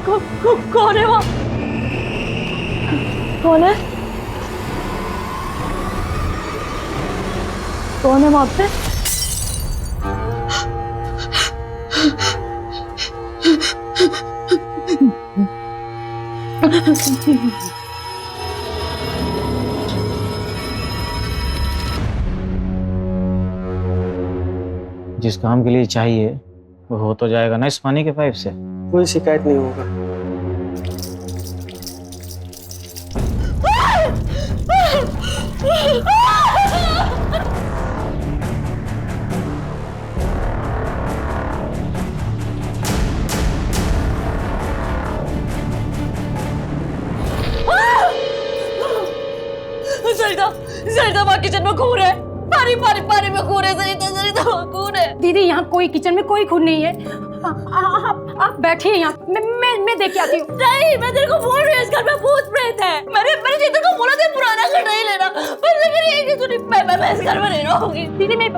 कौन है वो? कौन है? कौन है वहां पे? जिस काम के लिए चाहिए वो हो तो जाएगा ना इस पानी के पाइप से। कोई शिकायत नहीं होगा। सरिता वहाँ किचन में खून है। पानी पानी पानी में खून है। सरिता वहाँ खून है। दीदी यहाँ कोई किचन में कोई खून नहीं है। आप बैठिए यहाँ, मैं देख के आती हूँ। नहीं, मैं तेरे को बोल रही हूँ इस घर में भूत प्रेत है। मैंने चेतन को बोला था पुराना घर नहीं लेना, पर लेकिन ये कि सुनी मैं इस घर में नहीं रहूंगी। दीदी मैं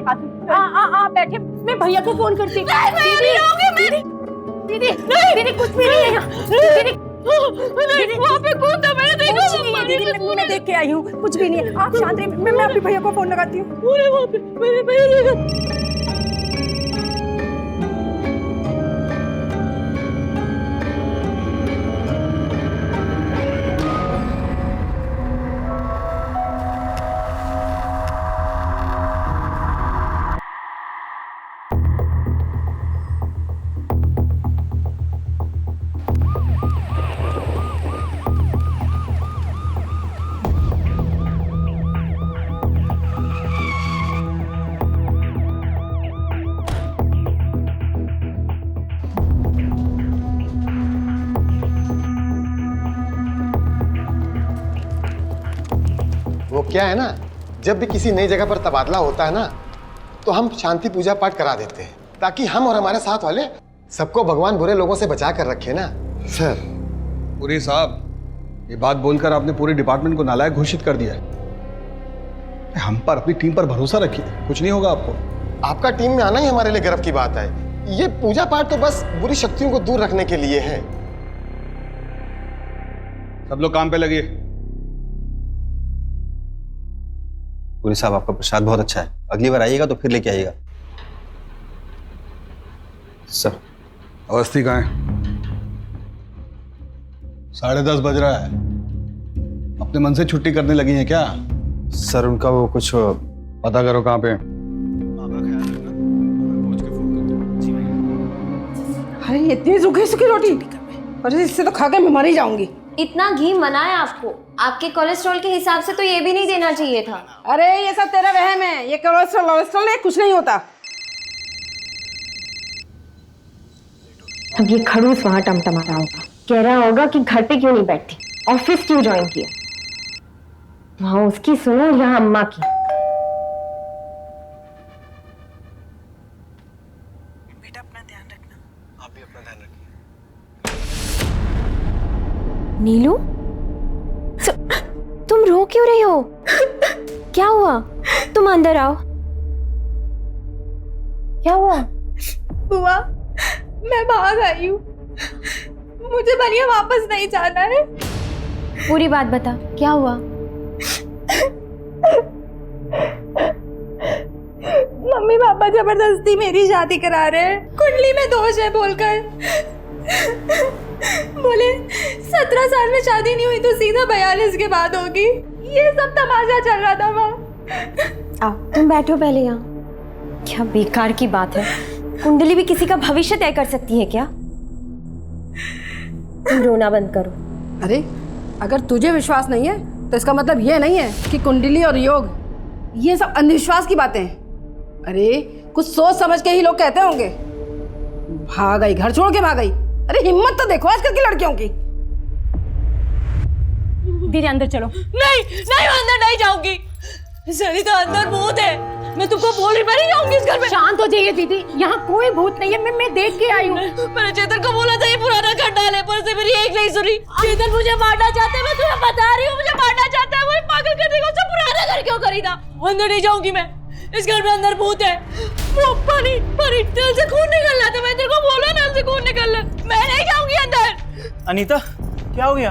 बात आप बैठिए, मैं भैया को फोन करती हूँ। दीदी कुछ भी नहीं है यहाँ। दीदी वहाँ पे कौन था? मैंने देखा। दीदी मैं देख के आई हूँ, कुछ भी नहीं है। आप शांत रहिए, मैं अपने भैया को फोन लगाती हूँ। वहाँ पे मेरे भैया। वो क्या है ना, जब भी किसी नई जगह पर तबादला होता है ना, तो हम शांति पूजा पाठ करा देते हैं ताकि हम और हमारे साथ वाले सबको भगवान बुरे लोगों से बचा कर रखे ना। सर पुरी साहब, ये बात बोलकर आपने पूरे डिपार्टमेंट को नालायक घोषित कर दिया है। हम पर, अपनी टीम पर भरोसा रखिए, कुछ नहीं होगा आपको। आपका टीम में आना ही हमारे लिए गर्व की बात है। ये पूजा पाठ तो बस बुरी शक्तियों को दूर रखने के लिए है। सब लोग काम पे लगिए। पुरी साहब, आपका प्रसाद बहुत अच्छा है, अगली बार आइएगा तो फिर लेके आइएगा। सर अवस्थी कहाँ है? 10:30 बज रहा है। अपने मन से छुट्टी करने लगी हैं क्या? सर उनका वो कुछ पता करो कहाँ पे। अरे इतनी सूखी सूखी रोटी, अरे इससे तो खा के मैं मर ही जाऊंगी। इतना घी मना है आपको, आपके कोलेस्ट्रॉल के हिसाब से तो ये भी नहीं देना चाहिए था। अरे ये सब तेरा वहम है, ये कोलेस्ट्रॉल है, कुछ नहीं होता। अब ये खड़ूस वहां टमटमा रहा होगा, कह रहा होगा कि घर पे क्यों नहीं बैठती, ऑफिस क्यों ज्वाइन किया। वहां उसकी सुनो, यहाँ अम्मा की। बेटा अपना ध्यान रखना। आप भी अपना ध्यान रखिए। नीलू, तुम रो क्यों रही हो? क्या हुआ? तुम अंदर आओ। क्या हुआ? बुआ, मैं भाग आई हूँ, मुझे बनिया वापस नहीं जाना है। पूरी बात बता, क्या हुआ? मम्मी पापा जबरदस्ती मेरी शादी करा रहे हैं, कुंडली में दोष है बोलकर। बोले 17 साल में शादी नहीं हुई तो सीधा 42 के बाद होगी। ये सब तमाशा चल रहा था वहाँ। आओ तुम बैठो पहले यहाँ। क्या बेकार की बात है, कुंडली भी किसी का भविष्य तय कर सकती है क्या? तुम रोना बंद करो। अरे अगर तुझे विश्वास नहीं है तो इसका मतलब ये नहीं है कि कुंडली और योग ये सब अंधविश्वास की बातें हैं। अरे कुछ सोच समझ के ही लोग कहते होंगे। भाग गई, घर छोड़ के भाग गई। अरे हिम्मत तो देखो आजकल की लड़कियों की। दीदी अंदर चलो। नहीं नहीं, अंदर नहीं जाऊंगी। सरिता, अंदर भूत है, मैं तुमको बोल रही, मैं नहीं जाऊंगी इस घर में। शांत हो जाइए दीदी, यहाँ कोई भूत नहीं है, मैं देख के आई हूँ। मैंने चेतन को बोला था ये पुराना घर डाले, पर से मेरी एक नहीं सुनी। चेतन मुझे मारना चाहता है, मैं तुम्हें बता रही हूँ, मुझे मारना चाहता है। वो पागल करने को उससे पुराना घर क्यों खरीदा? अंदर नहीं जाऊंगी मैं, इस घर में अंदर भूत है। वो पानी पानी नल से खून निकल रहा था, मैं तेरे को बोला नल से खून निकल रहा, मैं नहीं जाऊंगी अंदर। अनीता क्या हो गया?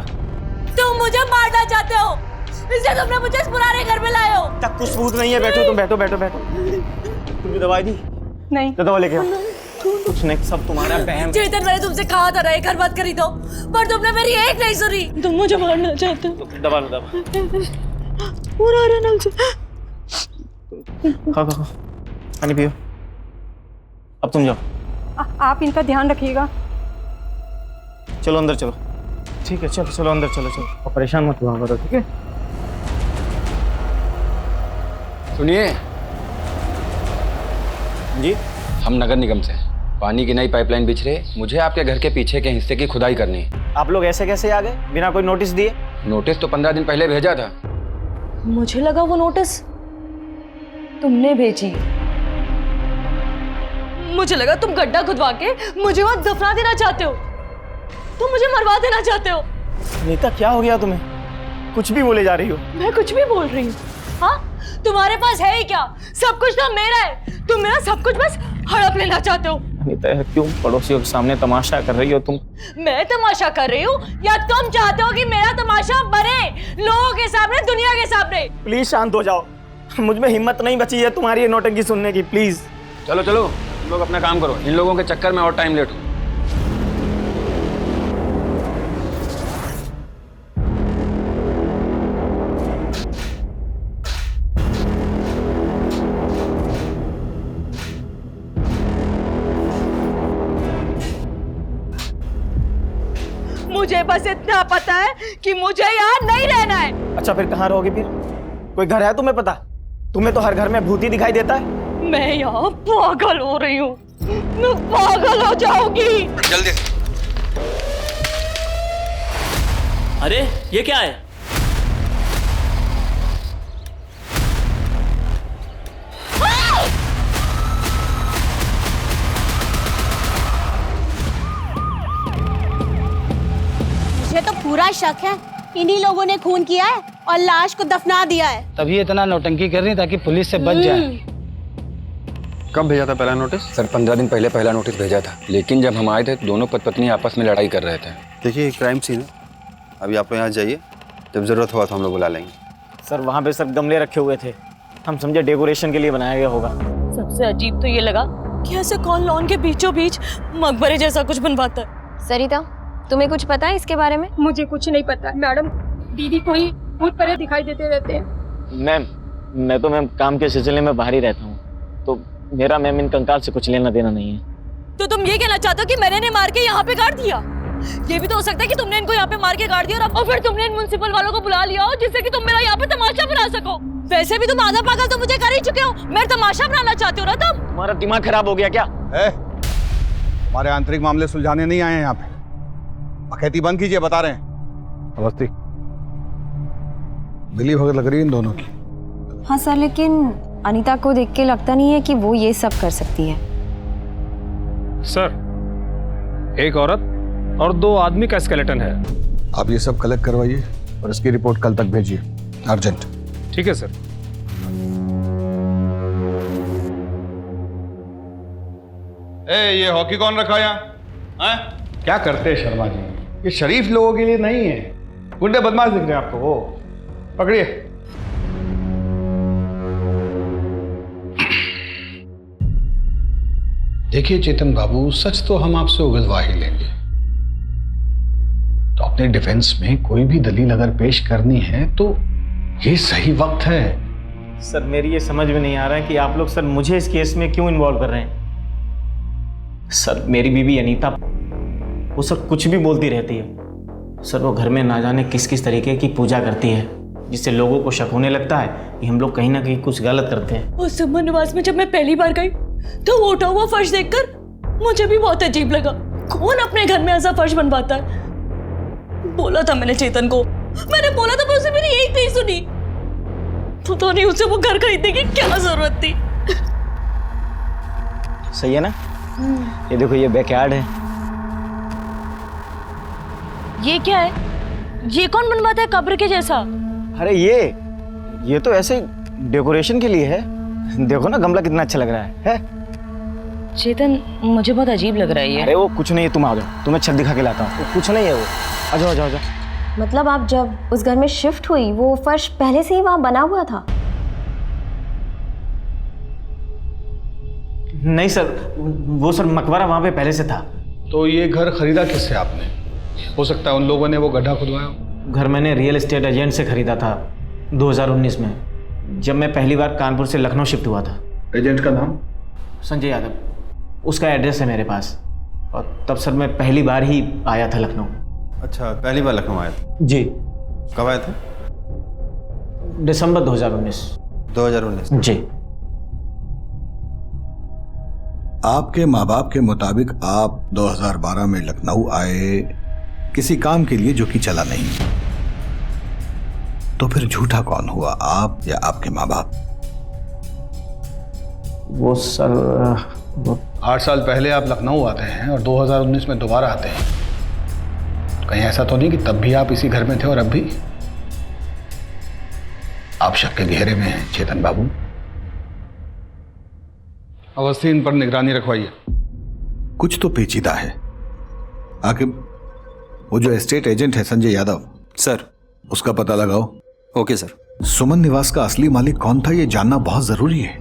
तुम मुझे मारना चाहते हो, इसलिए तुमने मुझे इस पुराने घर में लाए हो। तक कुछ सबूत नहीं है, बैठो तुम, बैठो बैठो बैठो। तुमने दवाई दी? नहीं। तो दवा लेके आओ। कुछ नहीं, सब तुम्हारा बहम। चेतन, मैंने तुमसे कहा था ना ये घर मत खरीदो, पर तुमने मेरी एक नहीं सुनी। तुम मुझे मारना चाहते हो। दबा लो, दबा। पूरा नल से। खाओ खाओ, पानी पियो। अब तुम जाओ। आप इनका ध्यान रखिएगा। चलो अंदर चलो। ठीक है, चलो चलो अंदर चलो चलो। और परेशान मत हुआ करो, ठीक है? सुनिए, जी। हम नगर निगम से पानी की नई पाइपलाइन बिछ रही, मुझे आपके घर के पीछे के हिस्से की खुदाई करनी है। आप लोग ऐसे कैसे आ गए बिना कोई नोटिस दिए? नोटिस तो 15 दिन पहले भेजा था। मुझे लगा वो नोटिस तुमने भेजी। मुझे लगा तुम गड्ढा खुदवा के मुझे वहां दफना देना चाहते हो, तुम मुझे मरवा देना चाहते हो। नीता क्या हो गया तुम्हें? कुछ भी बोले जा रही हो। मैं कुछ भी बोल रही हूँ? हाँ, तुम्हारे पास है ही क्या? सब कुछ तो मेरा है, तुम मेरा सब कुछ बस हड़प लेना चाहते हो। नीता क्यों पड़ोसियों के सामने तमाशा कर रही हो तुम? मैं तमाशा कर रही हूँ या तुम चाहते हो कि मेरा तमाशा बने लोगों के सामने, दुनिया के सामने? प्लीज शांत हो जाओ, मुझ में हिम्मत नहीं बची है तुम्हारी ये नौटंकी सुनने की, प्लीज। चलो चलो, तुम लोग अपना काम करो, इन लोगों के चक्कर में और टाइम लेट हो। मुझे बस इतना पता है कि मुझे यहाँ नहीं रहना है। अच्छा फिर कहाँ रहोगे फिर? कोई घर है तुम्हें पता? तुम्हें तो हर घर में भूत ही दिखाई देता है। मैं यहाँ पागल हो रही हूँ, मैं पागल हो जाऊंगी। जल्दी। अरे ये क्या है? मुझे तो पूरा शक है इन्हीं लोगों ने खून किया है और लाश को दफना दिया है। तभी इतना नौटंकी कर रही ताकि पुलिस से बच जाए। कब भेजा था पहला नोटिस? सर 15 दिन पहले पहला नोटिस भेजा था, लेकिन जब हम आए थे दोनों पति पत्नी आपस में लड़ाई कर रहे थे। देखिए क्राइम सीन है, अभी आप यहाँ जाइए, जब ज़रूरत होगा तो हम लोग बुला लेंगे। सर वहाँ पे सर गमले रखे हुए थे, हम समझे डेकोरेशन के लिए बनाया गया होगा। सबसे अजीब तो ये लगा कि ऐसे कौन लॉन के बीचों बीच मकबरे जैसा कुछ बनवाता है। सरिता, तुम्हें कुछ पता है इसके बारे में? मुझे कुछ नहीं पता मैडम, दीदी को ही भूत प्रेत दिखाई देते रहते हैं। मैम मैं तो मैम काम के सिलसिले में बाहर ही रहता हूँ, तो मेरा मैम इन कंकाल से कुछ लेना देना नहीं है। तो तुम ये कहना चाहते हो कि मैंने इन्हें मार के यहाँ पे गाड़ दिया? ये भी तो हो सकता है कि तुमने इनको यहाँ पे मार के गाड़ दिया और फिर तुमने इन म्युनिसिपल वालों को बुला लिया हो जिससे कि तुम मेरा यहाँ पे तमाशा बना सको। वैसे भी तुम आधा पागल तो मुझे कर ही चुके हो, मेरा तमाशा बनाना चाहते हो ना तुम? तुम्हारा दिमाग खराब हो गया क्या? हमारे आंतरिक मामले सुलझाने नहीं आए हैं यहाँ पे, अखैती बंद कीजिए, बता रहे हैं। अवस्थी मिली भगत लग रही है इन दोनों की। हाँ सर, लेकिन अनीता को देख के लगता नहीं है कि वो ये सब कर सकती है। सर, एक औरत और 2 आदमी का स्केलेटन है। आप ये सब कलेक्ट करवाइए और इसकी रिपोर्ट कल तक भेजिए, अर्जेंट। ठीक है सर। ये हॉकी कौन रखा यहाँ? क्या करते हैं शर्मा जी? ये शरीफ लोगों के लिए नहीं है, गुंडे बदमाश दिख रहे हैं आपको। वो पकड़िए। देखिए चेतन बाबू, सच तो हम आपसे उगलवा ही लेंगे, तो अपने डिफेंस में कोई भी दलील अगर पेश करनी है तो ये सही वक्त है। सर मेरी ये समझ में नहीं आ रहा है कि आप लोग सर मुझे इस केस में क्यों इन्वॉल्व कर रहे हैं। सर मेरी बीवी अनीता, वो सर कुछ भी बोलती रहती है। सर वो घर में ना जाने किस किस तरीके की पूजा करती है, जिससे लोगों को शक होने लगता है कि हम लोग कहीं ना कहीं कुछ गलत करते हैं। उस सुमन निवास में जब मैं पहली बार गई तो वो उठा हुआ फर्श देखकर मुझे भी बहुत अजीब लगा। कौन अपने घर में ऐसा फर्श बनवाता है? बोला था मैंने चेतन को, मैंने बोला था, पर उसे मेरी एक नहीं सुनी। तो नहीं उसे वो घर खरीदने की क्या जरूरत थी? सही है ना? ये देखो ये बैकयार्ड है। ये क्या है? ये कौन बनवाता है कब्र के जैसा? अरे ये तो ऐसे डेकोरेशन के लिए है। देखो ना गमला कितना अच्छा लग रहा है? चेतन, मुझे बहुत अजीब लग रहा है ये। अरे वो कुछ नहीं है, तुम आ जाओ, तुम्हें छत दिखा के लाता हूँ। वो कुछ नहीं है, वो आ जाओ आ जाओ आ जाओ। मतलब आप जब उस घर में शिफ्ट हुई वो फर्श पहले से ही वहां बना हुआ था? नहीं सर, वो सर मकबरा वहाँ पे पहले से था। तो ये घर खरीदा किससे आपने? हो सकता है उन लोगों ने वो गड्ढा खुदवाया हो। घर मैंने रियल एस्टेट एजेंट से खरीदा था 2019 में, जब मैं पहली बार कानपुर से लखनऊ शिफ्ट हुआ था। एजेंट का नाम? संजय यादव, उसका एड्रेस है मेरे पास। और तब सर मैं पहली बार ही आया था लखनऊ। अच्छा, पहली बार लखनऊ आए थे? जी। कब आए थे? दिसंबर 2019। 2019 जी। आपके माँ बाप के मुताबिक आप 2012 में लखनऊ आए किसी काम के लिए जो कि चला नहीं, तो फिर झूठा कौन हुआ, आप या आपके माँ बाप? वो सर 8 साल पहले आप लखनऊ आते हैं और 2019 में दोबारा आते हैं। कहीं ऐसा तो नहीं कि तब भी आप इसी घर में थे और अब भी? आप शक के घेरे में हैं चेतन बाबू। अवस्थी, इन पर निगरानी रखवाइए। कुछ तो पेचीदा है। आखिर वो जो एस्टेट एजेंट है संजय यादव सर, उसका पता लगाओ। Okay sir. सुमन निवास का असली मालिक कौन था ये जानना बहुत जरूरी है।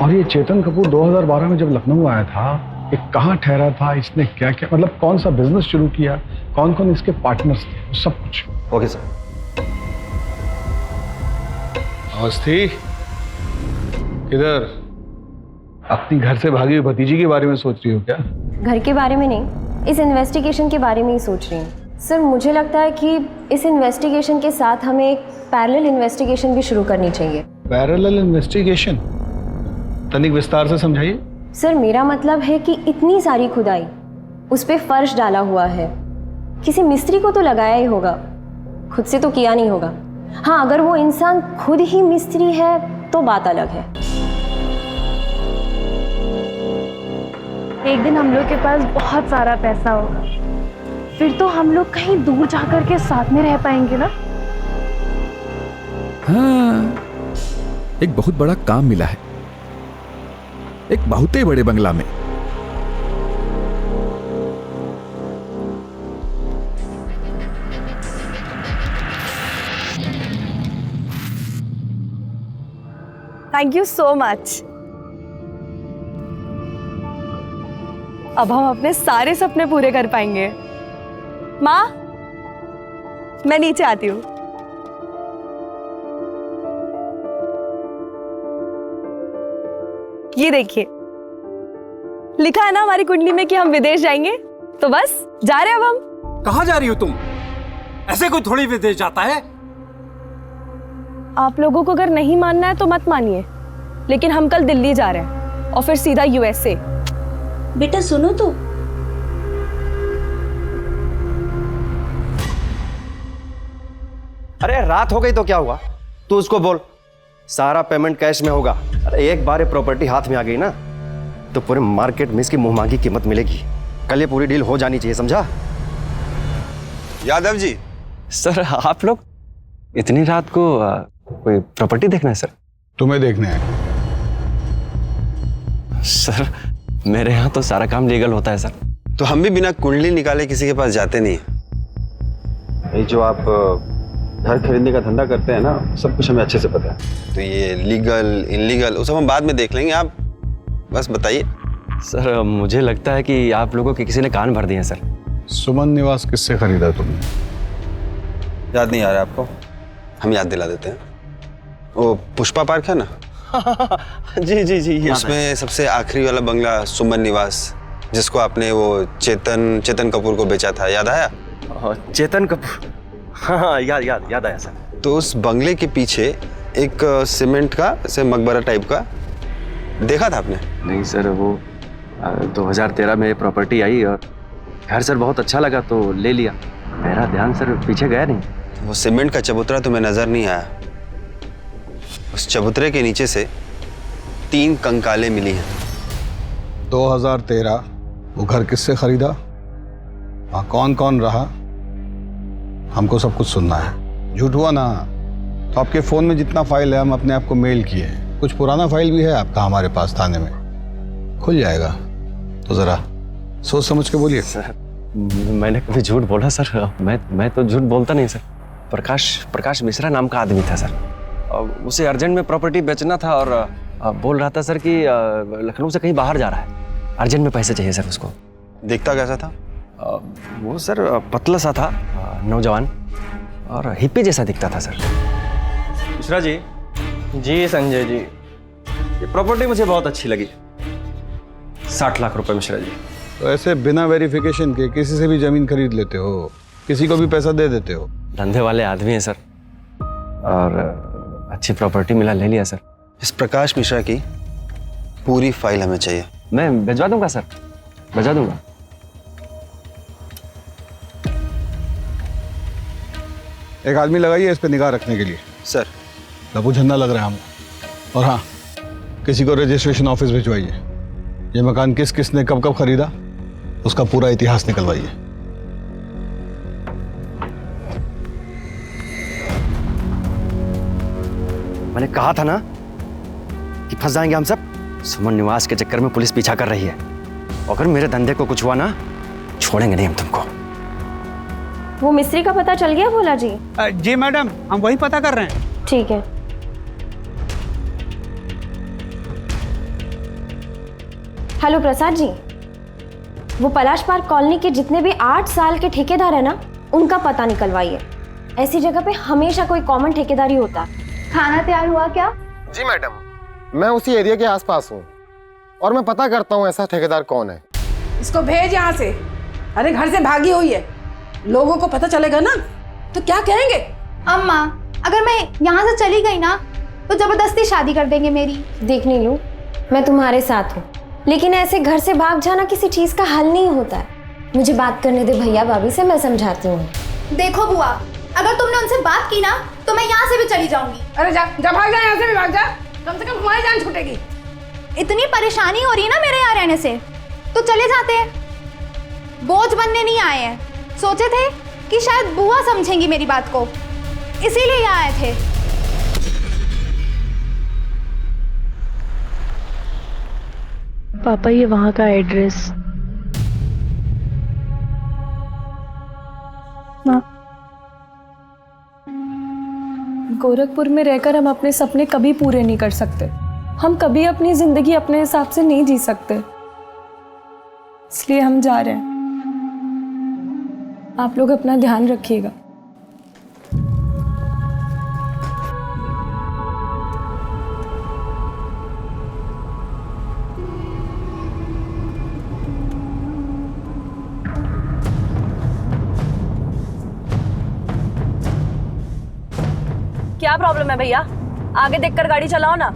और ये चेतन कपूर 2012 में जब लखनऊ आया था, ये कहाँ ठहरा था, इसने क्या क्या, मतलब कौन सा बिजनेस शुरू किया, कौन कौन इसके पार्टनर्स थे, सब कुछ। Okay sir. अवस्थी, किधर? अपनी घर से भागी हुई भतीजी के बारे में सोच रही हो क्या? घर के बारे में नहीं, इस इन्वेस्टिगेशन के बारे में ही सोच रही हूँ। सर, मुझे लगता है कि इस इन्वेस्टिगेशन के साथ हमें एक पैरेलल इन्वेस्टिगेशन भी शुरू करनी चाहिए। Parallel investigation? तनिक विस्तार से समझाइए। सर, मेरा मतलब है कि इतनी सारी खुदाई, उस पे फर्श डाला हुआ है, किसी मिस्त्री को तो लगाया ही होगा, खुद से तो किया नहीं होगा। हाँ, अगर वो इंसान खुद ही मिस्त्री है तो बात अलग है। एक दिन हम लोग के पास बहुत सारा पैसा होगा, फिर तो हम लोग कहीं दूर जाकर के साथ में रह पाएंगे ना। हाँ, एक बहुत बड़ा काम मिला है, एक बहुत ही बड़े बंगला में। Thank you so much. अब हम अपने सारे सपने पूरे कर पाएंगे। माँ, मैं नीचे आती हूँ। ये देखिए, लिखा है ना हमारी कुंडली में कि हम विदेश जाएंगे, तो बस जा रहे हैं अब हम। कहाँ जा रही हो तुम? ऐसे कोई थोड़ी विदेश जाता है। आप लोगों को अगर नहीं मानना है तो मत मानिए, लेकिन हम कल दिल्ली जा रहे हैं और फिर सीधा यूएसए। बेटा सुनो तो। अरे रात हो गई तो क्या हुआ, तू उसको बोल सारा पेमेंट कैश में होगा। अरे एक बार ये प्रॉपर्टी हाथ में आ गई ना तो पूरे मार्केट में इसकी मुंहमांगी कीमत मिलेगी। कल ये पूरी डील हो जानी चाहिए, समझा? यादव जी। सर, आप लोग इतनी रात को कोई प्रॉपर्टी देखना है? सर, तुम्हें देखने है? सर, मेरे यहाँ तो सारा काम लीगल होता है सर। तो हम भी बिना कुंडली निकाले किसी के पास जाते नहीं। ये जो आप घर खरीदने का धंधा करते हैं ना, सब कुछ हमें अच्छे से पता है। तो ये लीगल इनलीगल वो सब हम बाद में देख लेंगे, आप बस बताइए। सर, मुझे लगता है कि आप लोगों के किसी ने कान भर दिए हैं सर। सुमन निवास किससे खरीदा तुमने? याद नहीं आ रहा आपको? हम याद दिला देते हैं। वो पुष्पा पार्क है ना? जी जी जी, उसमें सबसे आखिरी वाला बंगला सुमन निवास, जिसको आपने वो चेतन कपूर को बेचा था, याद आया? चेतन कपूर, हाँ याद आया सर। तो उस बंगले के पीछे एक सीमेंट का ऐसे मकबरा टाइप का देखा था आपने? नहीं सर, वो 2013 में प्रॉपर्टी आई और घर सर बहुत अच्छा लगा तो ले लिया। मेरा ध्यान सर पीछे गया नहीं। वो सीमेंट का चबूतरा तुम्हें नजर नहीं आया? उस चबूतरे के नीचे से 3 कंकालें मिली हैं। 2013 वो घर किससे खरीदा, वहाँ कौन कौन रहा, हमको सब कुछ सुनना है। झूठ हुआ ना तो आपके फ़ोन में जितना फाइल है हम अपने आप को मेल किए हैं। कुछ पुराना फाइल भी है आपका हमारे पास थाने में, खुल जाएगा। तो जरा सोच समझ के बोलिए। सर मैंने कभी झूठ बोला सर? मैं तो झूठ बोलता नहीं सर। प्रकाश मिश्रा नाम का आदमी था सर। उसे अर्जेंट में प्रॉपर्टी बेचना था और बोल रहा था सर कि लखनऊ से कहीं बाहर जा रहा है, अर्जेंट में पैसे चाहिए सर उसको। दिखता कैसा था? वो सर पतला सा था, नौजवान और हिप्पी जैसा दिखता था सर। मिश्रा जी। जी संजय जी, ये प्रॉपर्टी मुझे बहुत अच्छी लगी। 60 लाख रुपए मिश्रा जी। तो ऐसे बिना वेरिफिकेशन के किसी से भी जमीन खरीद लेते हो, किसी को भी पैसा दे देते हो? धंधे वाले आदमी हैं सर, और अच्छी प्रॉपर्टी मिला, ले लिया सर। इस प्रकाश मिश्रा की पूरी फाइल हमें चाहिए। मैं भिजवा दूंगा सर, भिजवा दूंगा। एक आदमी लगाइए इस पे निगाह रखने के लिए। सर लबू झंडा लग रहा है हमको। और हाँ, किसी को रजिस्ट्रेशन ऑफिस भिजवाइए। ये मकान किसने कब खरीदा उसका पूरा इतिहास निकलवाइए। मैंने कहा था ना कि फंस जाएंगे हम सब। सुमन निवास के चक्कर में पुलिस पीछा कर रही है। अगर मेरे धंधे को कुछ हुआ ना, छोड़ेंगे नहीं हम तुमको। वो मिस्त्री का पता चल गया भोला जी? जी मैडम, हम वही पता कर रहे हैं। ठीक है। हेलो प्रसाद जी, वो पलाश पार्क कॉलोनी के जितने भी 8 साल के ठेकेदार है ना, उनका पता निकलवाइए। ऐसी जगह पे हमेशा कोई कॉमन ठेकेदार ही होता है। खाना तैयार हुआ क्या? जी मैडम, मैं उसी एरिया के आसपास हूँ और मैं पता करता हूँ ऐसा ठेकेदार कौन है। इसको भेज यहाँ से। अरे घर से भागी हुई है, लोगों को पता चलेगा ना तो क्या कहेंगे? अम्मा, अगर मैं यहाँ से चली गई ना तो जबरदस्ती शादी कर देंगे मेरी। देख नहीं लूं, मैं तुम्हारे साथ हूँ, लेकिन ऐसे घर से भाग जाना किसी चीज का हल नहीं होता है। मुझे बात करने दे भैया भाभी से, मैं समझाती हूँ। देखो बुआ, अगर तुमने उनसे बात की ना तो मैं यहाँ से भी चली जाऊंगी। अरे जा भाग जा, यहाँ से भी भाग जा, कम से कम हमारी जान छूटेगी। इतनी परेशानी हो रही है ना मेरे यहाँ रहने से, तो चले जाते हैं। बोझ बनने नहीं आए हैं, सोचे थे कि शायद बुआ समझेंगी मेरी बात को, इसीलिए यहाँ आए थे। पापा, ये वहाँ का एड्रेस। माँ, गोरखपुर में रहकर हम अपने सपने कभी पूरे नहीं कर सकते। हम कभी अपनी जिंदगी अपने हिसाब से नहीं जी सकते, इसलिए हम जा रहे हैं। आप लोग अपना ध्यान रखिएगा। क्या प्रॉब्लम है भैया? आगे देखकर गाड़ी चलाओ ना।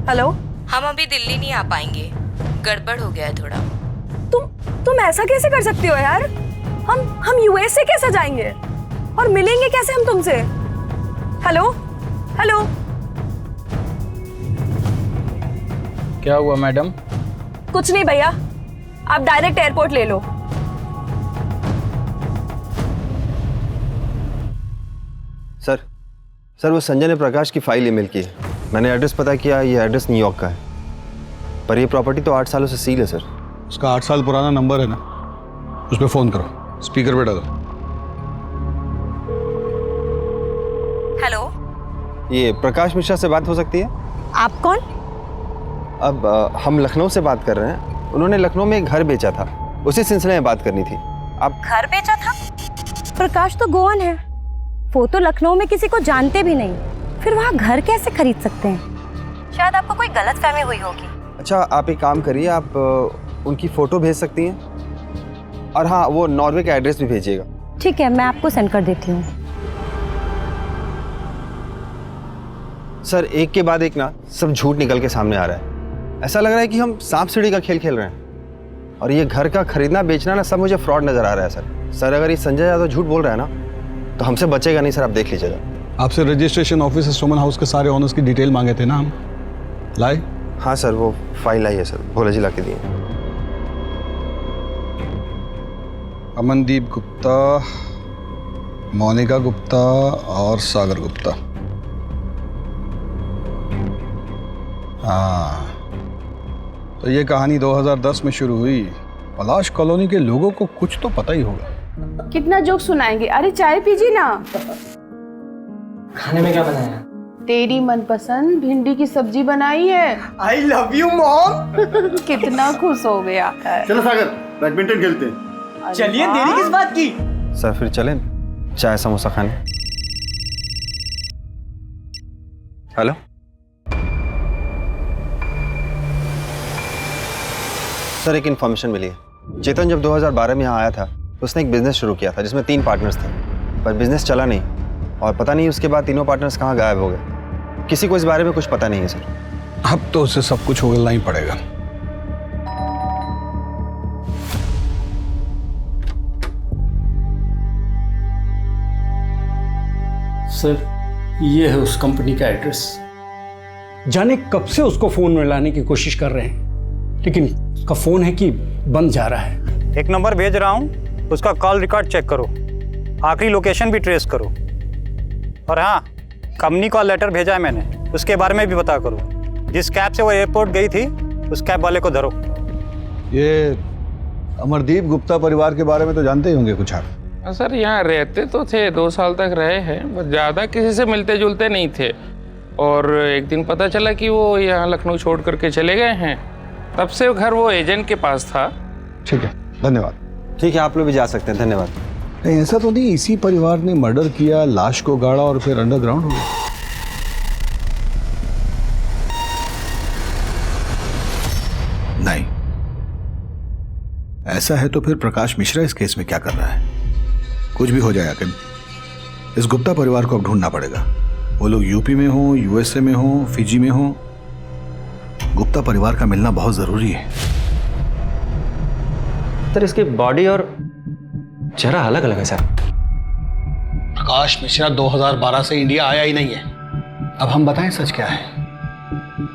हेलो, हम अभी दिल्ली नहीं आ पाएंगे, गड़बड़ हो गया है थोड़ा। तुम ऐसा कैसे कर सकती हो यार? हम यूएस से कैसे जाएंगे और मिलेंगे कैसे हम तुमसे? Hello hello. क्या हुआ मैडम? कुछ नहीं भैया, आप डायरेक्ट एयरपोर्ट ले लो। सर वो संजय ने प्रकाश की फाइल ईमेल की है। मैंने एड्रेस पता किया, ये एड्रेस न्यूयॉर्क का है, पर ये प्रॉपर्टी तो 8 सालों से सील है सर। उसका 8 साल पुराना नंबर है ना, उस पर फोन करो, स्पीकर पे डालो। हेलो, ये प्रकाश मिश्रा से बात हो सकती है? आप कौन? अब हम लखनऊ से बात कर रहे हैं। उन्होंने लखनऊ में एक घर बेचा था, उसी सिलसिले में बात करनी थी। आप घर बेचा था? प्रकाश तो गोवन है, वो तो लखनऊ में किसी को जानते भी नहीं, फिर वहाँ घर कैसे खरीद सकते हैं? शायद आपको कोई गलतफहमी हुई होगी। अच्छा, आप एक काम करिए, आप उनकी फ़ोटो भेज सकती हैं, और हाँ, वो नॉर्वे का एड्रेस भी भेजिएगा। ठीक है, मैं आपको सेंड कर देती हूँ। सर एक के बाद एक ना सब झूठ निकल के सामने आ रहा है। ऐसा लग रहा है कि हम सांप सीढ़ी का खेल खेल रहे हैं, और ये घर का खरीदना बेचना ना सब मुझे फ्रॉड नज़र आ रहा है सर। अगर ये संजय यादव झूठ बोल रहा है ना तो हमसे बचेगा नहीं सर, आप देख लीजिएगा। आपसे रजिस्ट्रेशन ऑफिस से सुमन हाउस के सारे ऑनर्स की डिटेल मांगे थे ना हम, लाए? हाँ सर, वो फाइल आई है सर, भोला जी ला के दिए। अमनदीप गुप्ता, मोनिका गुप्ता और सागर गुप्ता। हाँ, तो ये कहानी 2010 में शुरू हुई। पलाश कॉलोनी के लोगों को कुछ तो पता ही होगा। कितना जोक सुनाएंगे? अरे चाय पीजिए ना। खाने में क्या बनाया? तेरी मनपसंद भिंडी की सब्जी बनाई है। I love you mom. कितना खुश हो गया। चलो सागर, बैडमिंटन खेलते हैं। चलिए, देरी किस बात की? सर फिर चलें चाय समोसा खाने। हेलो, सर एक इन्फॉर्मेशन मिली है। चेतन जब 2012 में यहाँ आया था तो उसने एक बिजनेस शुरू किया था जिसमें 3 पार्टनर्स थे, पर बिजनेस चला नहीं और पता नहीं उसके बाद तीनों पार्टनर्स कहाँ गायब हो गए। किसी को इस बारे में कुछ पता नहीं है सर। अब तो उसे सब कुछ उगलना ही पड़ेगा। सर ये है उस कंपनी का एड्रेस। जाने कब से उसको फोन में लाने की कोशिश कर रहे हैं, लेकिन उसका फोन है कि बंद जा रहा है। एक नंबर भेज रहा हूँ, उसका कॉल रिकॉर्ड चेक करो, आखिरी लोकेशन भी ट्रेस करो। और हाँ, कंपनी का लेटर भेजा है मैंने, उसके बारे में भी पता करो। जिस कैब से वो एयरपोर्ट गई थी उस कैब वाले को धरो। ये अमरदीप गुप्ता परिवार के बारे में तो जानते ही होंगे कुछ आप? सर यहाँ रहते तो थे, 2 साल तक रहे हैं, बस ज़्यादा किसी से मिलते जुलते नहीं थे। और एक दिन पता चला कि वो यहाँ लखनऊ छोड़ करके चले गए हैं, तब से घर वो एजेंट के पास था। ठीक है, धन्यवाद। ठीक है, आप लोग भी जा सकते हैं, धन्यवाद। नहीं, ऐसा तो नहीं इसी परिवार ने मर्डर किया, लाश को गाड़ा और फिर अंडरग्राउंड हो गया? नहीं, ऐसा है तो फिर प्रकाश मिश्रा इस केस में क्या कर रहा है? कुछ भी हो जाए आकिब, इस गुप्ता परिवार को अब ढूंढना पड़ेगा। वो लोग यूपी में हो, यूएसए में हो, फिजी में हो, गुप्ता परिवार का मिलना बहुत जरूरी है। सर इसकी बॉडी और चेहरा अलग अलग है सर। प्रकाश मिश्रा 2012 से इंडिया आया ही नहीं है। अब हम बताएं सच क्या है?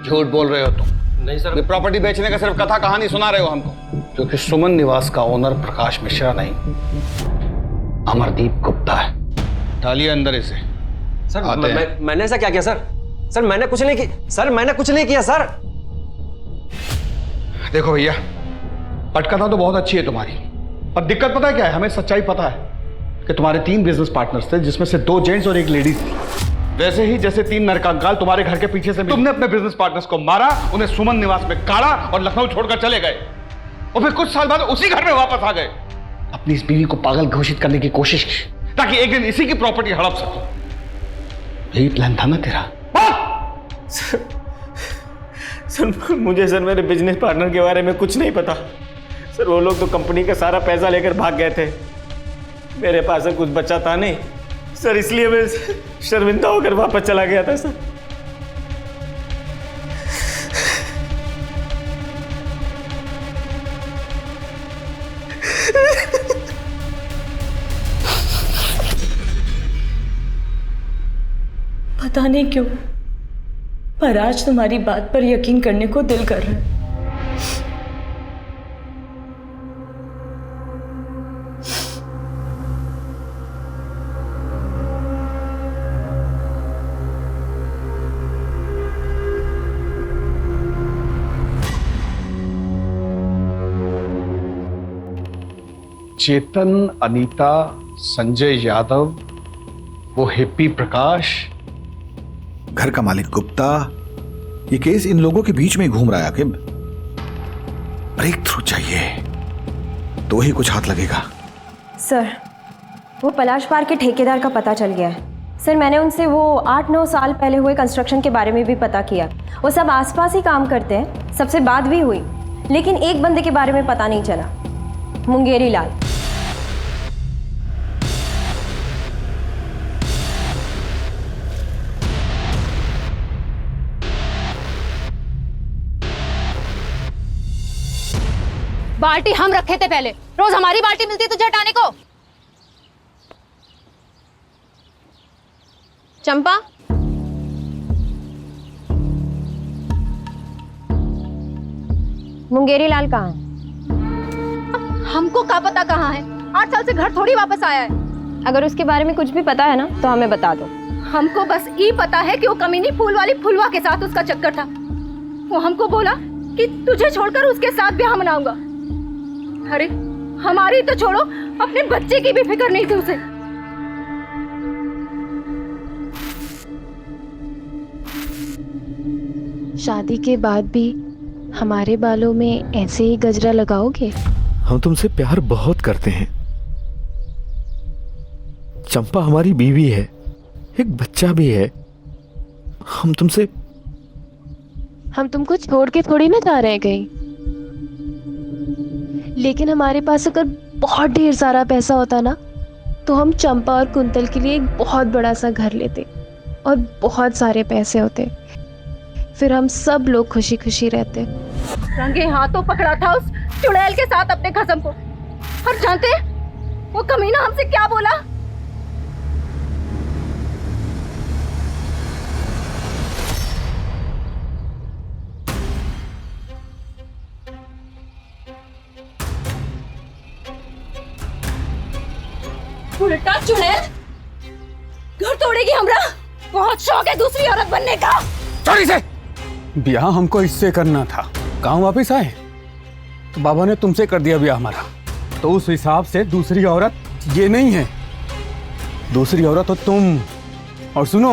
झूठ बोल रहे हो तुम। नहीं सर, ये प्रॉपर्टी बेचने का सिर्फ कथा कहानी सुना रहे हो हमको। क्योंकि सुमन निवास का ओनर प्रकाश मिश्रा नहीं, अमरदीप गुप्ता है। डालिए अंदर इसे। सर मैंने ऐसा क्या किया सर? सर मैंने कुछ नहीं किया सर, मैंने कुछ नहीं किया सर। देखो भैया, पटकथा तो बहुत अच्छी है तुम्हारी, पर दिक्कत पता है क्या है? हमें सच्चाई पता है कि तुम्हारे 3 बिजनेस पार्टनर्स थे, जिसमें से 2 जेंट्स और 1 लेडीज थी। वैसे ही जैसे 3 नरकंकाल तुम्हारे घर के पीछे से तुमने अपने बिजनेस पार्टनर्स को मारा, उन्हें सुमन निवास में काढ़ा और लखनऊ छोड़कर चले गए, और फिर कुछ साल बाद उसी घर में वापस आ गए। अपनी इस बीवी को पागल घोषित करने की कोशिश की ताकि एक दिन इसी की प्रॉपर्टी हड़प सको। यही प्लान था ना तेरा? सर मुझे सर मेरे बिजनेस पार्टनर के बारे में कुछ नहीं पता सर। वो लोग तो कंपनी का सारा पैसा लेकर भाग गए थे, मेरे पास कुछ बचा था नहीं सर, इसलिए मैं शर्मिंदा होकर वापस चला गया था सर। पता नहीं क्यों, पर आज तुम्हारी बात पर यकीन करने को दिल कर रहा है। चेतन, अनीता, संजय यादव, वो हिप्पी प्रकाश, घर का मालिक गुप्ता, ये केस इन लोगों के बीच में घूम रहा है आकिब। ब्रेक थ्रू चाहिए तो ही कुछ हाथ लगेगा। सर वो पलाश पार्क के ठेकेदार का पता चल गया है। सर मैंने उनसे वो 8-9 साल पहले हुए कंस्ट्रक्शन के बारे में भी पता किया। वो सब आसपास ही काम करते हैं, सबसे बात भी हुई, लेकिन एक बंदे के बारे में पता नहीं चला, मुंगेरी लाल। बाल्टी हम रखे थे पहले, रोज हमारी बाल्टी मिलती तुझे हटाने को। चंपा, मुंगेरी लाल कहाँ है? हमको क्या पता कहाँ है, 8 साल से घर थोड़ी वापस आया है। अगर उसके बारे में कुछ भी पता है ना तो हमें बता दो। हमको बस ये पता है कि वो कमीनी फूल वाली फुलवा के साथ उसका चक्कर था। वो हमको बोला कि तुझे छोड़कर उसके साथ ब्याह मनाऊंगा। अरे हमारी तो छोड़ो, अपने बच्चे की भी फिक्र नहीं थी उसे। शादी के बाद भी हमारे बालों में ऐसे ही गजरा लगाओगे? हम तुमसे प्यार बहुत करते हैं। चंपा हमारी बीवी है, एक बच्चा भी है। हम तुमको छोड़ के थोड़ी ना जा रहे हैं कहीं। लेकिन हमारे पास अगर बहुत ढेर सारा पैसा होता ना, तो हम चंपा और कुंतल के लिए एक बहुत बड़ा सा घर लेते और बहुत सारे पैसे होते। फिर हम सब लोग खुशी खुशी रहते। रंगे हाथों पकड़ा था उस चुड़ैल के साथ अपने खसम को। और जानते हैं वो कमीना हमसे क्या बोला? उल्टा चुड़ैल घर तोड़ेगी हमरा। बहुत शौक है दूसरी औरत बनने का। चोरी से ब्याह हमको इससे करना था। गांव वापस आए तो बाबा ने तुमसे कर दिया ब्याह हमारा। तो उस हिसाब से दूसरी औरत ये नहीं है, दूसरी औरत तो तुम। और सुनो,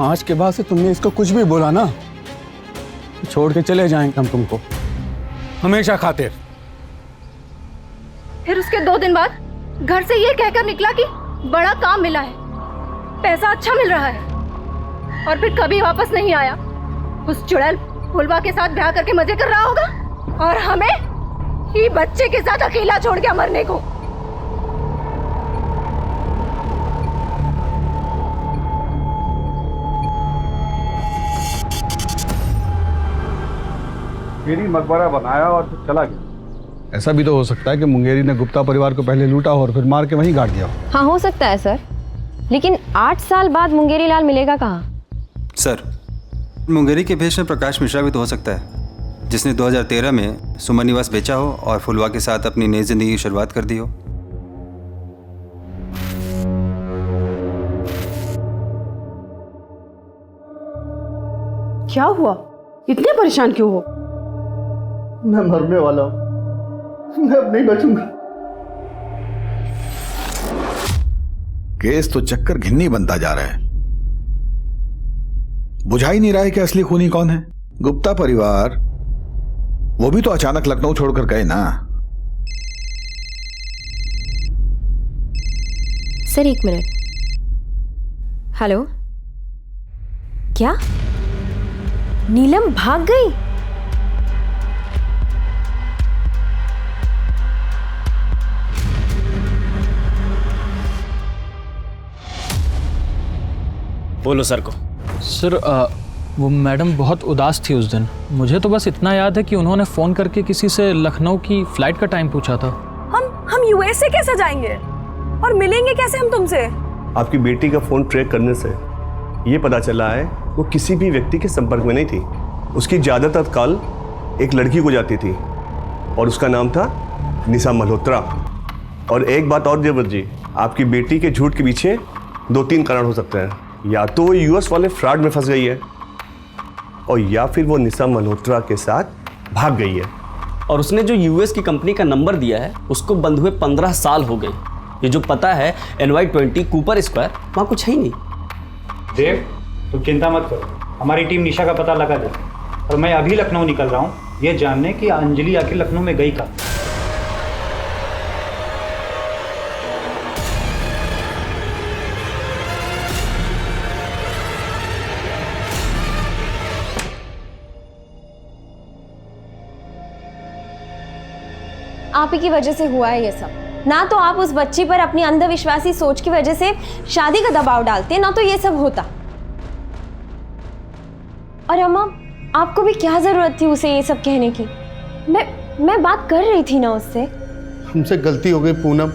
आज के बाद से तुमने इसको कुछ भी बोला ना, तो छोड़ के चले जाएंगे हम तुमको हमेशा खातिर। फिर उसके 2 दिन बाद घर से ये कहकर निकला कि बड़ा काम मिला है, पैसा अच्छा मिल रहा है, और फिर कभी वापस नहीं आया। उस चुड़ैल फुलवा के साथ ब्याह करके मजे कर रहा होगा और हमें ही बच्चे के साथ अकेला छोड़ के मरने को। मेरी मकबरा बनाया और फिर चला गया। ऐसा भी तो हो सकता है कि मुंगेरी ने गुप्ता परिवार को पहले लूटा और फिर मार के वहीं गाड़ दिया। हाँ हो सकता है सर, लेकिन 8 साल बाद मुंगेरी लाल मिलेगा कहाँ? सर, मुंगेरी के भेष में प्रकाश मिश्रा भी तो हो सकता है, जिसने 2013 में सुमन निवास बेचा हो और फुलवा के साथ अपनी नई जिंदगी की शुरुआत कर दी हो। क्या हुआ? इतने परेशान क्यों हो? मैं मरने वाला हूं, मैं अब नहीं बचूंगा। केस तो चक्कर घिन्नी बनता जा रहा है। बुझा ही नहीं रहा है कि असली खूनी कौन है। गुप्ता परिवार, वो भी तो अचानक लखनऊ छोड़कर गए ना। Sir 1 minute. हेलो, क्या नीलम भाग गई? बोलो सर को। सर वो मैडम बहुत उदास थी उस दिन। मुझे तो बस इतना याद है कि उन्होंने फ़ोन करके किसी से लखनऊ की फ़्लाइट का टाइम पूछा था। हम यूएसए कैसे जाएंगे और मिलेंगे कैसे हम तुमसे? आपकी बेटी का फ़ोन ट्रैक करने से ये पता चला है वो किसी भी व्यक्ति के संपर्क में नहीं थी। उसकी ज़्यादातर कॉल एक लड़की को जाती थी और उसका नाम था निशा मल्होत्रा। और एक बात और देवर जी, आपकी बेटी के झूठ के पीछे 2-3 कारण हो सकते हैं। या तो वो यूएस वाले फ्रॉड में फंस गई है और या फिर वो निशा मल्होत्रा के साथ भाग गई है। और उसने जो यूएस की कंपनी का नंबर दिया है उसको बंद हुए 15 साल हो गए। ये जो पता है NY20 कूपर स्क्वायर, वहाँ कुछ है ही नहीं। देव, तुम चिंता मत करो, हमारी टीम निशा का पता लगा दे। और मैं अभी लखनऊ निकल रहा हूँ ये जानने कि अंजलि आखिर लखनऊ में गई कब। आप ही की वजह से हुआ है ये सब। ना तो आप उस बच्ची पर अपनी अंधविश्वासी सोच की वजह से शादी का दबाव डालते, ना तो ये सब होता। और अम्मा, आपको भी क्या जरूरत थी उसे ये सब कहने की? मैं बात कर रही थी ना उससे। हमसे गलती हो गई पूनम,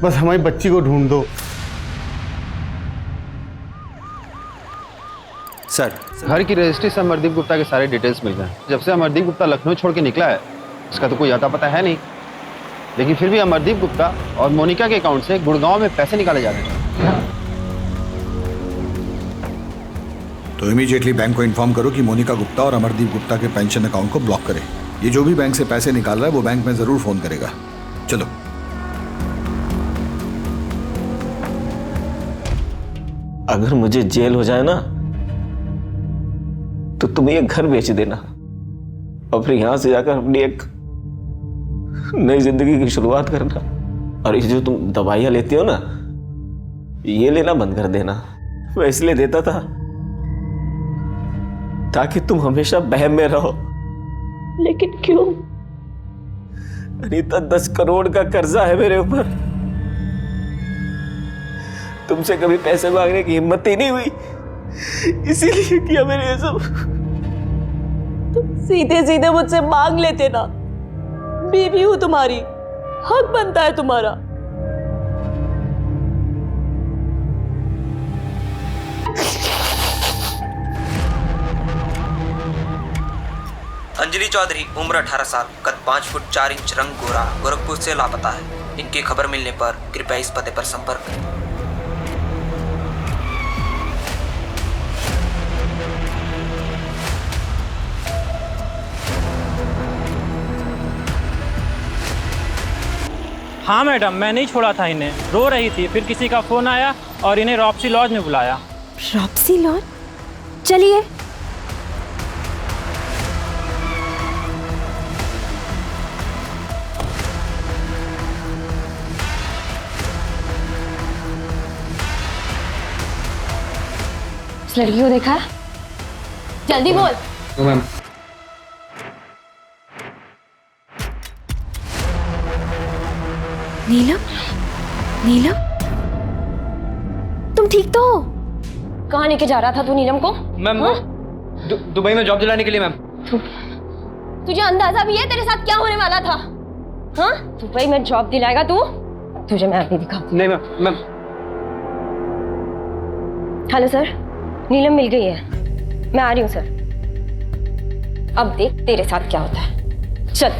बस हमारी बच्ची को ढूंढ दो। सर, घर की रजिस्ट्री से अमरदीप गुप्ता के सारे डिटेल्स मिल गए। जब से अमरदीप गुप्ता लखनऊ छोड़ के निकला है उसका तो कोई अता पता है नहीं, लेकिन फिर भी अमरदीप गुप्ता और मोनिका के अकाउंट से गुड़गांव में पैसे निकाले जा रहे हैं। तो इमीडिएटली बैंक को इन्फॉर्म करो कि मोनिका गुप्ता और अमरदीप गुप्ता के पेंशन अकाउंट को ब्लॉक करे। ये जो भी बैंक से पैसे निकाल रहा है वो बैंक में जरूर फोन करेगा। चलो। अगर मुझे जेल हो जाए ना तो तुम ये घर बेच देना और फिर यहां से जाकर अपनी एक नई जिंदगी की शुरुआत करना। और ये जो तुम दवाइयां लेती हो ना, ये लेना बंद कर देना। मैं इसलिए देता था ताकि तुम हमेशा बहम में रहो। लेकिन क्यों? अनीता, 10 करोड़ का कर्जा है मेरे ऊपर। तुमसे कभी पैसे मांगने की हिम्मत ही नहीं हुई, इसीलिए किया मैंने ये सब। तुम सीधे सीधे मुझसे मांग लेते ना। बीवी हूं तुम्हारी, हक बनता है तुम्हारा। अंजलि चौधरी, उम्र 18 साल, कद 5 फुट 4 इंच, रंग गोरा, गोरखपुर से लापता है। इनकी खबर मिलने पर कृपया इस पते पर संपर्क करें। हाँ मैडम, मैं नहीं छोड़ा था इन्हें, रो रही थी, फिर किसी का फोन आया और इन्हें रॉप्सी लॉज में बुलाया। रॉप्सी लॉज? चलिए। इस लड़की को देखा है? जल्दी बोल। मैम, नीलम, नीलम, तुम ठीक तो हो? कहाँ लेके जा रहा था तू नीलम को? मैम वो दुबई में जॉब दिलाने के लिए। मैम, तुझे अंदाजा भी है तेरे साथ क्या होने वाला था? हाँ, दुबई में जॉब दिलाएगा तू? तुझे मैं अभी दिखाऊंगी। नहीं मैम। हेलो सर, नीलम मिल गई है, मैं आ रही हूँ सर। अब देख तेरे साथ क्या होता है। चल।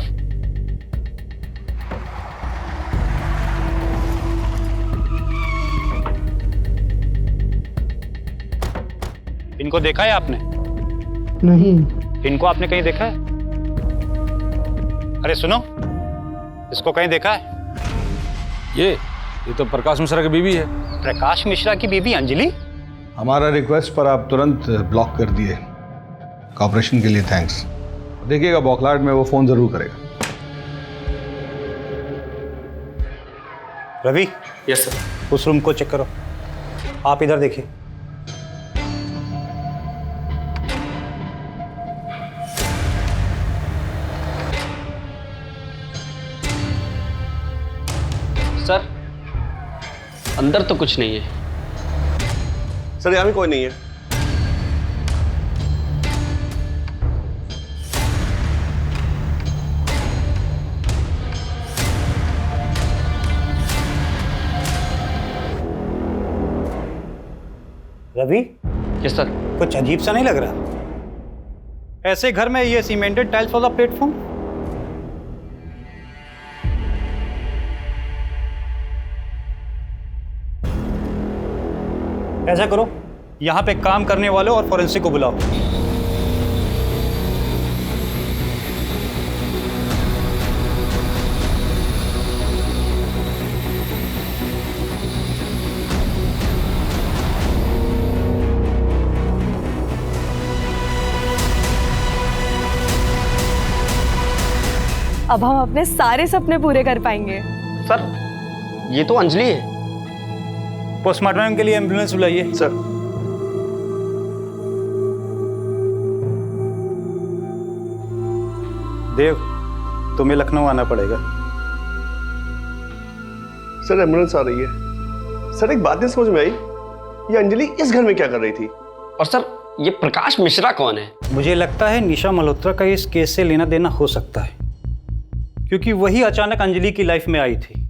इनको देखा है आपने? नहीं। इनको आपने कहीं देखा है? अरे सुनो, इसको कहीं देखा है? ये तो प्रकाश मिश्रा की बीवी है। प्रकाश मिश्रा की बीवी अंजलि? हमारा रिक्वेस्ट पर आप तुरंत ब्लॉक कर दिए। कॉपरेशन के लिए थैंक्स। देखिएगा बौखलाहट में वो फोन जरूर करेगा। रवि। Yes sir. उस रूम को चेक करो। आप इधर देखिए। सर, अंदर तो कुछ नहीं है। सर, यहाँ भी कोई नहीं है। रवि? Yes sir. कुछ अजीब सा नहीं लग रहा? ऐसे घर में ये सीमेंटेड टाइल्स वाला प्लेटफॉर्म? ऐसा करो, यहाँ पे काम करने वालों और फॉरेंसिक को बुलाओ। अब हम अपने सारे सपने पूरे कर पाएंगे। सर, ये तो अंजलि है। पोस्टमार्टम के लिए एम्बुलेंस बुलाइए। सर। देव, तुम्हें लखनऊ आना पड़ेगा। सर, एम्बुलेंस आ रही है। सर, एक बात नहीं समझ में आई, ये अंजलि इस घर में क्या कर रही थी? और सर, ये प्रकाश मिश्रा कौन है? मुझे लगता है निशा मल्होत्रा का इस केस से लेना देना हो सकता है, क्योंकि वही अचानक अंजलि की लाइफ में आई थी।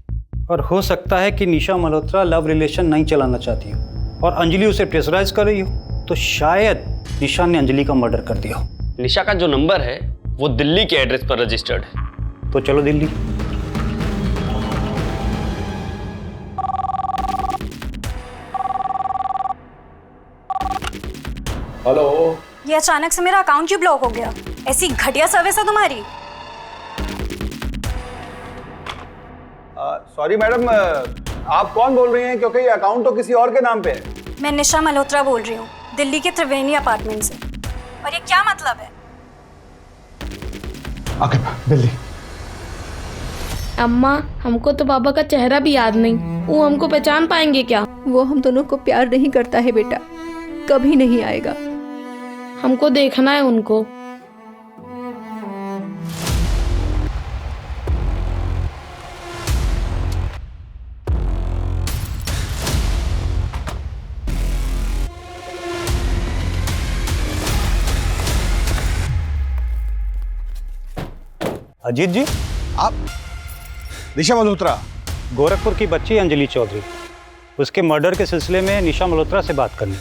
और हो सकता है कि निशा मल्होत्रा लव रिलेशन नहीं चलाना चाहती हो और अंजलि उसे प्रेशराइज कर रही हो, तो शायद निशा ने अंजलि का मर्डर कर दिया हो। निशा का जो नंबर है वो दिल्ली के एड्रेस पर रजिस्टर्ड है। तो चलो दिल्ली। हेलो। ये अचानक से मेरा अकाउंट क्यों ब्लॉक हो गया? ऐसी घटिया सर्विस है तुम्हारी। सॉरी मैडम, आप कौन बोल रही हैं? क्योंकि ये अकाउंट तो किसी और के नाम पे है। मैं निशा मल्होत्रा बोल रही हूँ, दिल्ली के त्रिवेणी अपार्टमेंट से। और ये क्या मतलब है? आगे दिल्ली। अम्मा, हमको तो पापा का चेहरा भी याद नहीं, वो हमको पहचान पाएंगे क्या? वो हम दोनों को प्यार नहीं करता है बेटा, कभी नहीं आएगा। हमको देखना है उनको। अजीत जी, आप? निशा मल्होत्रा? गोरखपुर की बच्ची अंजलि चौधरी, उसके मर्डर के सिलसिले में निशा मल्होत्रा से बात करनी।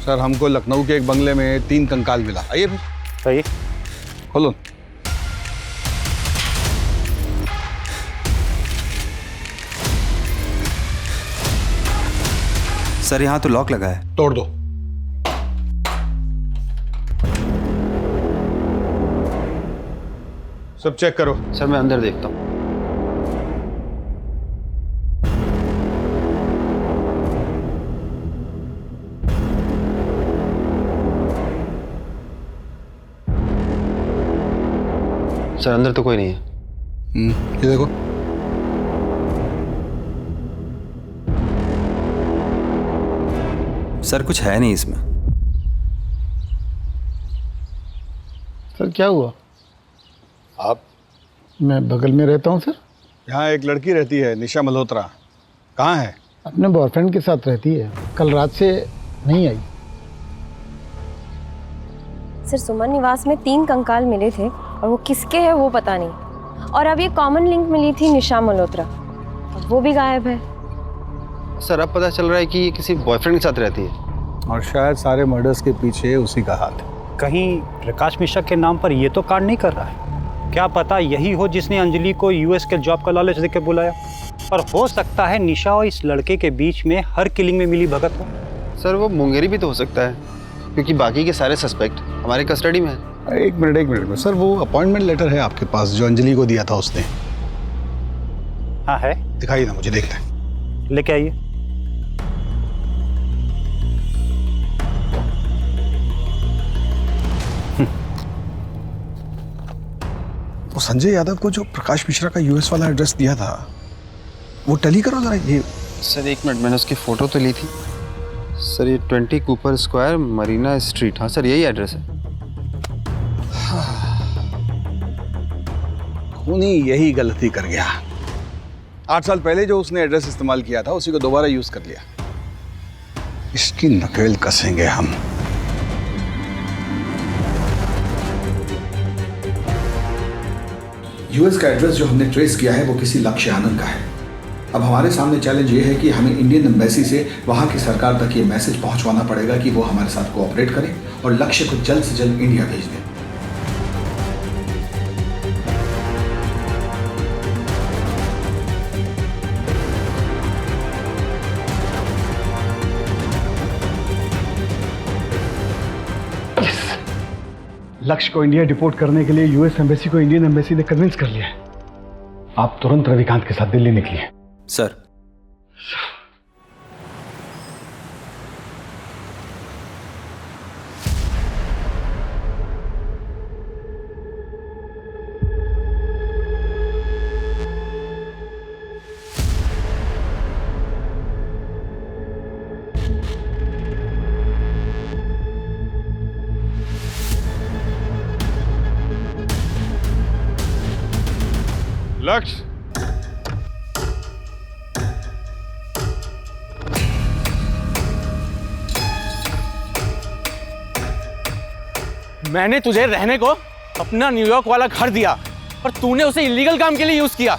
सर, हमको लखनऊ के एक बंगले में 3 कंकाल मिला। आइए फिर। सही, खोलो। सर यहाँ तो लॉक लगा है। तोड़ दो। सब चेक करो। सर मैं अंदर देखता हूँ। सर अंदर तो कोई नहीं है। ये देखो। सर कुछ है नहीं इसमें। सर क्या हुआ? आप? मैं बगल में रहता हूँ सर। यहाँ एक लड़की रहती है, निशा मल्होत्रा। कहाँ है? अपने बॉयफ्रेंड के साथ रहती है, कल रात से नहीं आई। सर सुमन निवास में 3 कंकाल मिले थे और वो किसके हैं वो पता नहीं। और अब ये कॉमन लिंक मिली थी निशा मल्होत्रा, अब वो भी गायब है। सर अब पता चल रहा है कि ये किसी बॉयफ्रेंड के साथ रहती है और शायद सारे मर्डर्स के पीछे उसी का हाथ है। कहीं प्रकाश मिश्रा के नाम पर ये तो कांड नहीं कर रहा है? क्या पता यही हो जिसने अंजलि को यूएस के जॉब का लालच देकर बुलाया। और हो सकता है निशा और इस लड़के के बीच में हर किलिंग में मिली भगत हो। सर वो मुंगेरी भी तो हो सकता है, क्योंकि बाकी के सारे सस्पेक्ट हमारे कस्टडी में है। एक मिनट सर, वो अपॉइंटमेंट लेटर है आपके पास जो अंजलि को दिया था उसने? हाँ है। दिखाइए ना मुझे, देखना है। लेके आइए। वो संजय यादव को जो प्रकाश मिश्रा का यूएस वाला एड्रेस दिया था वो टैली करो जरा। ये सर एक मिनट, मैंने उसकी फोटो तो ली थी। सर ये 20 कूपर स्क्वायर मरीना स्ट्रीट। हाँ सर यही एड्रेस है। खूनी यही गलती कर गया। 8 साल पहले जो उसने एड्रेस इस्तेमाल किया था उसी को दोबारा यूज कर लिया। इसकी नकेल कसेंगे हम। यूएस का एड्रेस जो हमने ट्रेस किया है वो किसी लक्ष्य आनंद का है। अब हमारे सामने चैलेंज ये है कि हमें इंडियन एम्बेसी से वहाँ की सरकार तक ये मैसेज पहुँचवाना पड़ेगा कि वो हमारे साथ कोऑपरेट करें और लक्ष्य को जल्द से जल्द इंडिया भेज दें। लक्ष्य को इंडिया डिपोर्ट करने के लिए यूएस एम्बेसी को इंडियन एम्बेसी ने कन्विंस कर लिया है। आप तुरंत रविकांत के साथ दिल्ली निकलिए। सर लक्ष्य, मैंने तुझे रहने को अपना न्यूयॉर्क वाला घर दिया और तूने उसे इलीगल काम के लिए यूज किया।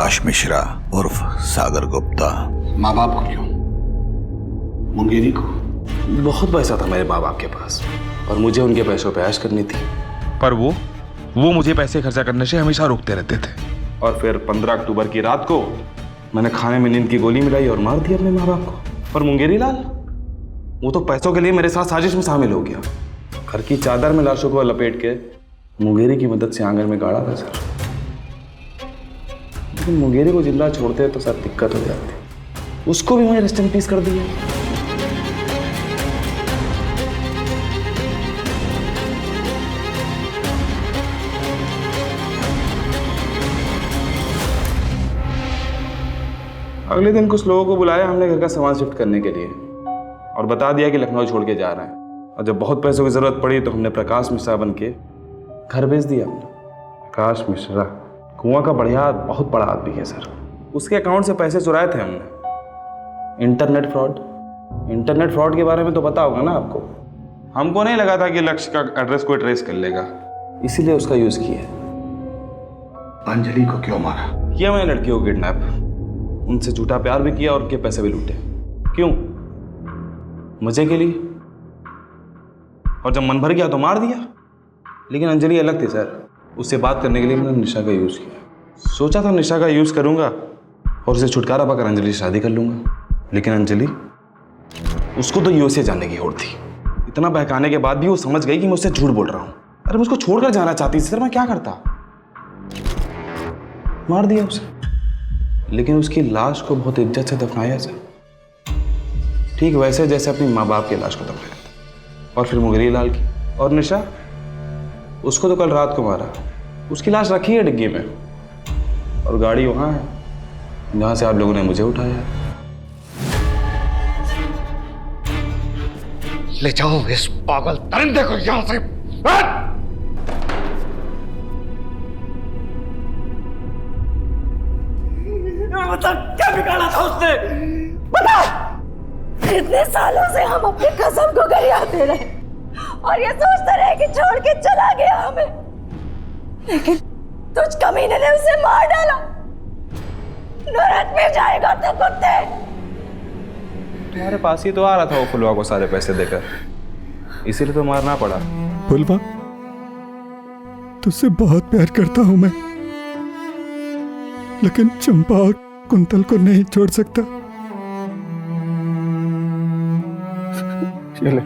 प्रकाश मिश्रा उर्फ सागर गुप्ता। माँ बाप को क्यों? मुंगेरी को? बहुत पैसा था मेरे माँ बाप के पास और मुझे उनके पैसों पे ऐश करनी थी, पर वो मुझे पैसे खर्चा करने से हमेशा रोकते रहते थे। और फिर 15 अक्टूबर की रात को मैंने खाने में नींद की गोली मिलाई और मार दिया अपने माँ बाप को। और मुंगेरी लाल, वो तो पैसों के लिए मेरे साथ साजिश में शामिल हो गया। घर की चादर में लाशों को लपेट के मुंगेरी की मदद से आंगन में गाड़ा था सर। लेकिन मुंगेरी को जिंदा छोड़ते तो सर दिक्कत हो जाती। उसको भी मैंने रेस्ट इन पीस कर दिया। अगले दिन कुछ लोगों को बुलाया हमने घर का सामान शिफ्ट करने के लिए और बता दिया कि लखनऊ छोड़ के जा रहे हैं। और जब बहुत पैसों की जरूरत पड़ी तो हमने प्रकाश मिश्रा बन के घर भेज दिया हमने। प्रकाश मिश्रा कुआं का बहुत बड़ा आदमी है सर। उसके अकाउंट से पैसे चुराए थे हमने। इंटरनेट फ्रॉड के बारे में तो पता होगा ना आपको। हमको नहीं लगा था कि लक्ष्य का एड्रेस कोई ट्रेस कर लेगा, इसीलिए उसका यूज किया। अंजलि को क्यों मारा? किया मैंने लड़कियों को किडनैप, उनसे झूठा प्यार भी किया और उनके पैसे भी लूटे। क्यों? मजे के लिए। और जब मन भर गया तो मार दिया। लेकिन अंजलि अलग थी सर। उससे बात करने के लिए मैंने निशा का यूज किया। सोचा था निशा का यूज करूंगा और उसे छुटकारा पाकर अंजलि से शादी कर लूंगा। लेकिन अंजलि, उसको तो यूएसए जाने की होड़ थी। इतना बहकाने के बाद भी वो समझ गई कि मैं उससे झूठ बोल रहा हूं। अरे मुझको छोड़कर जाना चाहती थी सर, मैं क्या करता? मार दिया उसे। लेकिन उसकी लाश को बहुत इज्जत से दफनाया सर, ठीक वैसे जैसे अपनी माँ बाप की लाश को दफनाया था। और फिर मुंगेरी लाल की और निशा, उसको तो कल रात को मारा। उसकी लाश रखी है डिग्गी में और गाड़ी वहां है जहां से आप लोगों ने मुझे उठाया। ले जाओ इस पागल दरिंदे को यहां से। मतलब क्या बिगाड़ा था उसने? बता! इतने सालों से हम अपनी कसम को गरियाते रहे और ये सोचते रहे कि छोड़ के चला गया हमें, लेकिन तुझ कमीने ने उसे मार डाला। नरक में जाएगा तो कुत्ते। तुम्हारे पास ही तो आ रहा था वो फुलवा को सारे पैसे देकर, इसीलिए तो मारना पड़ा। फुलवा, तुझसे बहुत प्यार करता हूं मैं, लेकिन चंपा और कुंतल को नहीं छोड़ सकता। ये ले,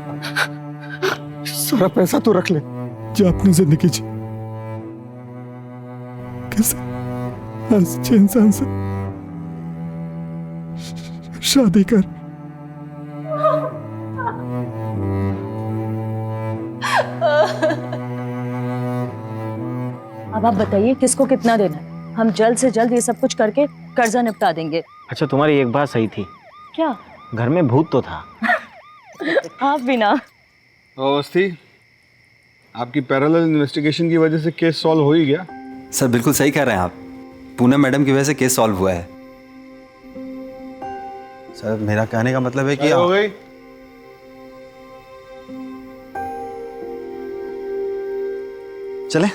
सारा पैसा तो रख ले, जो अपनी जिंदगी जी कैसे अच्छे इंसान से शादी कर। अब आप बताइए किसको कितना देना है? हम जल्द से जल्द ये सब कुछ करके कर्जा निपटा देंगे। अच्छा, तुम्हारी एक बात सही थी। क्या? घर में भूत तो था। आप भी ना। अवस्थी, आपकी पैरेलल इन्वेस्टिगेशन की वजह से केस सॉल्व हो ही गया। सर बिल्कुल सही कह रहे हैं आप। पूनम मैडम की वजह से केस सॉल्व हुआ है। सर मेरा कहने का मतलब है कि हो गई। चले।